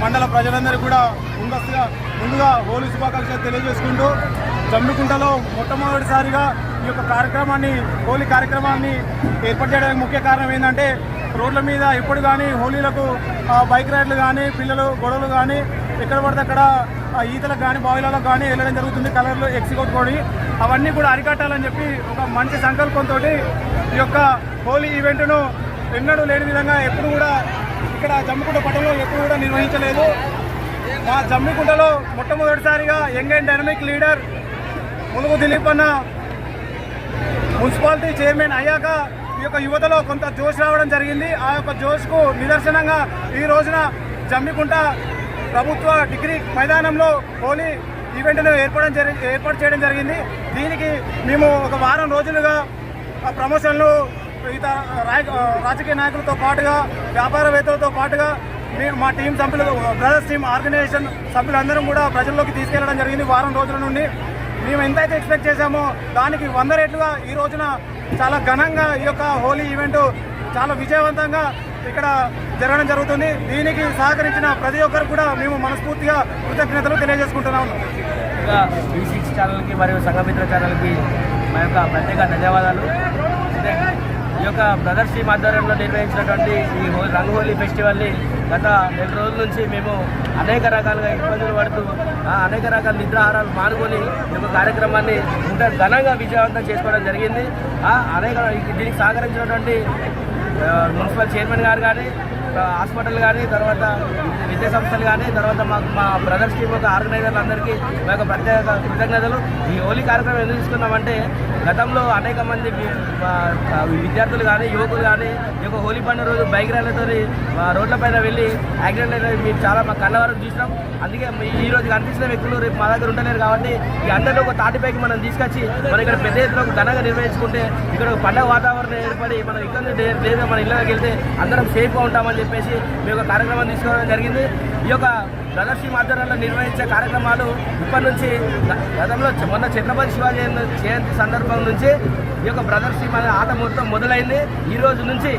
మండల ప్రజలందరూ కూడా ముందుగా హోలీ శుభాకాంక్షలు తెలియజేసుకుంటూ జమ్మికుంటలో మొట్టమొదటిసారిగా ఈ యొక్క హోలీ కార్యక్రమాన్ని ఏర్పాటు చేయడానికి ముఖ్య కారణం ఏంటంటే రోడ్ల మీద ఎప్పుడు కానీ హోలీలకు బైక్ రైడ్లు కానీ పిల్లలు గొడవలు కానీ ఎక్కడ పడితే అక్కడ ఈతలకు కానీ బావిలలో కానీ వెళ్ళడం జరుగుతుంది, కలర్లు ఎక్సి కొట్టుకొని అవన్నీ కూడా అరికట్టాలని చెప్పి ఒక మంచి సంకల్పంతో ఈ యొక్క హోలీ ఈవెంట్ను ఎన్నడూ లేని విధంగా ఎప్పుడు కూడా ఇక్కడ జమ్మికుంట పట్టణంలో ఎప్పుడు కూడా నిర్వహించలేదు. మా జమ్మికుంటలో మొట్టమొదటిసారిగా young and dynamic leader Mulugu Dilip అన్న మున్సిపాలిటీ చైర్మన్ అయ్యాక ఈ యొక్క యువతలో కొంత జోష్ రావడం జరిగింది. ఆ యొక్క జోష్కు నిదర్శనంగా ఈ రోజున జమ్మికుంట ప్రభుత్వ డిగ్రీ మైదానంలో హోలీ ఈవెంట్ను ఏర్పాటు చేయడం జరిగింది. దీనికి మేము ఒక వారం రోజులుగా ప్రమోషన్లు రాజకీయ నాయకులతో పాటుగా వ్యాపారవేత్తలతో పాటుగా మా టీం సభ్యులు బ్రదర్స్ టీం ఆర్గనైజేషన్ సభ్యులందరం కూడా ప్రజల్లోకి తీసుకెళ్లడం జరిగింది. వారం రోజుల నుండి మేము ఎంతైతే ఎక్స్పెక్ట్ చేశామో దానికి 100 రెట్లుగా ఈ రోజున చాలా ఘనంగా ఈ యొక్క హోలీ ఈవెంట్ చాలా విజయవంతంగా ఇక్కడ జరగడం జరుగుతుంది. దీనికి సహకరించిన ప్రతి ఒక్కరు కూడా మేము మనస్ఫూర్తిగా కృతజ్ఞతలు తెలియజేసుకుంటున్నాము. B6 ఛానల్కి మరియు సంఘమిత్ర ఛానల్కి మా యొక్క ప్రత్యేక ధన్యవాదాలు. ఈ యొక్క బ్రదర్స్ టీం ఆధ్వర్యంలో నిర్వహించినటువంటి ఈ రంగహోలీ ఫెస్టివల్ని గత 2 రోజుల నుంచి మేము అనేక రకాలుగా ఇబ్బందులు పడుతూ అనేక రకాల నిద్రాహారాలు మానుకొని ఈ యొక్క కార్యక్రమాన్ని ఇంత ఘనంగా విజయవంతం చేసుకోవడం జరిగింది. దీనికి సహకరించినటువంటి మున్సిపల్ చైర్మన్ గారు కానీ, హాస్పిటల్ కానీ, తర్వాత విద్యా సంస్థలు కానీ, తర్వాత మా బ్రదర్స్ టీం యొక్క ఆర్గనైజర్లు అందరికీ మా యొక్క ప్రత్యేక కృతజ్ఞతలు. ఈ హోలీ కార్యక్రమం ఎందుకు తీసుకున్నామంటే గతంలో అనేక మంది విద్యార్థులు కానీ యువకులు కానీ ఈ యొక్క హోలీ పండుగ రోజు బైక్ రైళ్లతో రోడ్లపైన వెళ్ళి యాక్సిడెంట్ అయిన మేము చాలా మా కళ్ళ వరకు చూసినాం. అందుకే ఈ రోజు కనిపించిన వ్యక్తులు రేపు మా దగ్గర ఉండలేరు కాబట్టి ఈ అందరిలో ఒక తాటిపైకి మనం తీసుకొచ్చి మనం ఇక్కడ పెద్ద ఎత్తున ఘనంగా నిర్వహించుకుంటే ఇక్కడ పండుగ వాతావరణం ఏర్పడి మనం ఇబ్బంది లేదా మన ఇళ్ళకి వెళ్తే అందరం సేఫ్గా ఉంటామని చెప్పేసి మేము ఒక కార్యక్రమం తీసుకోవడం జరిగింది. ఈ యొక్క బ్రదర్స్ టీం ఆధ్వర్యంలో నిర్వహించే కార్యక్రమాలు ఇప్పటి నుంచి గతంలో మొన్న ఛత్రపతి శివాజీ జయంతి సందర్భం నుంచి ఈ యొక్క బ్రదర్స్ టీం అనే ఆట మొత్తం మొదలైంది. ఈ రోజు నుంచి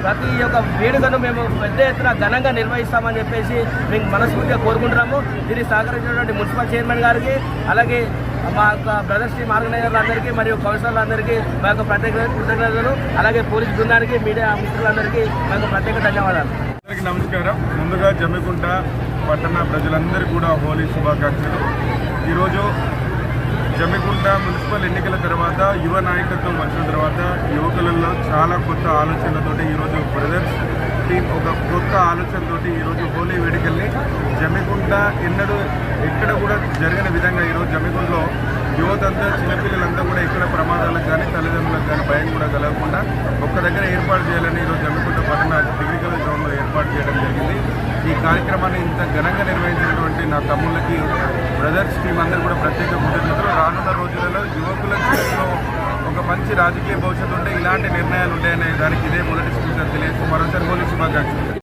ప్రతి ఒక్క వేడుకను మేము పెద్ద ఎత్తున ఘనంగా నిర్వహిస్తామని చెప్పేసి మేము మనస్ఫూర్తిగా కోరుకుంటున్నాము. దీనికి సహకరించినటువంటి మున్సిపల్ చైర్మన్ గారికి, అలాగే మా యొక్క బ్రదర్స్ టీం ఆర్గనైజర్లందరికీ మరియు కౌన్సిలర్లందరికీ మా యొక్క ప్రత్యేక కృతజ్ఞతలు, అలాగే పోలీస్ బృందానికి, మీడియా మిత్రులందరికీ మా యొక్క ప్రత్యేక ధన్యవాదాలు. అందరికీ నమస్కారం. ముందుగా జమ్మికుంట పట్టణ ప్రజలందరికీ కూడా హోలీ శుభాకాంక్షలు. ఈరోజు జమ్మికుంట మున్సిపల్ ఎన్నికల తర్వాత యువ నాయకత్వం వచ్చిన తర్వాత యువకులలో చాలా కొత్త ఆలోచనలతోటి ఈరోజు బ్రదర్స్ టీం ఒక కొత్త ఆలోచనతోటి ఈరోజు హోలీ వేడుకల్ని జమ్మికుంట ఎక్కడ కూడా జరిగిన విధంగా ఈరోజు జమ్మికుంటలో యువతంతా చిన్నపిల్లలంతా కూడా ఎక్కడ ప్రమాదాలకు కానీ తల్లిదండ్రులకు కానీ భయం కూడా కలగకుండా ఒక్క దగ్గర ఏర్పాటు చేయాలని ఈరోజు జమ్మికుంట పట్టణ డిగ్రీ కాలేజ్ గ్రౌండ్లో ఏర్పాటు చేయడం జరిగింది. ఈ కార్యక్రమాన్ని ఇంత ఘనంగా నిర్వహించినటువంటి నా తమ్ముళ్ళకి బ్రదర్స్ టీం అందరూ కూడా ప్రత్యేక కృతజ్ఞతలు. రానున్న రోజులలో యువకుల జీవితంలో ఒక మంచి రాజకీయ భవిష్యత్తు ఉంటే ఇలాంటి నిర్ణయాలు ఉంటాయనే దానికి ఇదే మొదటి స్ఫూర్తిగా తెలియజేస్తూ మరోసారి హోలీ శుభాకాంక్షలు.